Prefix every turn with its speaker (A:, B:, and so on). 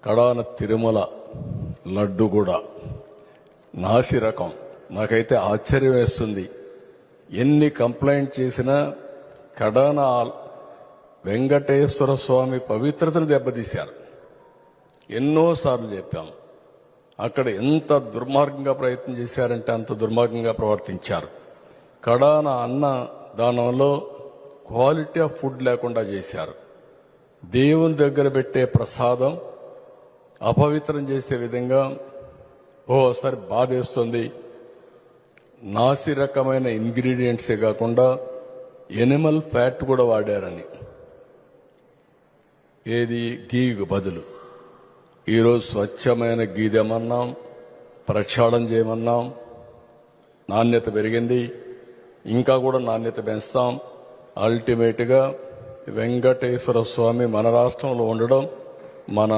A: కడాన తిరుమల లడ్డు కూడా నాసి రకం. నాకైతే ఆశ్చర్యం వేస్తుంది. ఎన్ని కంప్లైంట్ చేసినా కడాన వెంకటేశ్వర స్వామి పవిత్రతను దెబ్బతీశారు. ఎన్నోసార్లు చెప్పాం. అక్కడ ఎంత దుర్మార్గంగా ప్రయత్నం చేశారంటే అంత దుర్మార్గంగా ప్రవర్తించారు. కడాన అన్న దానంలో క్వాలిటీ ఆఫ్ ఫుడ్ లేకుండా చేశారు. దేవుని దగ్గర పెట్టే ప్రసాదం అపవిత్రం చేసే విధంగా ఓసారి బాధేస్తుంది. నాసి రకమైన ఇంగ్రీడియంట్సే కాకుండా ఎనిమల్ ఫ్యాట్ కూడా వాడారని, ఏది గీకు బదులు. ఈరోజు స్వచ్ఛమైన గీ తెమన్నాం, ప్రక్షాళన చేయమన్నాం. నాణ్యత పెరిగింది, ఇంకా కూడా నాణ్యత పెంచుతాం. అల్టిమేట్గా వెంకటేశ్వర స్వామి మన రాష్ట్రంలో ఉండడం మన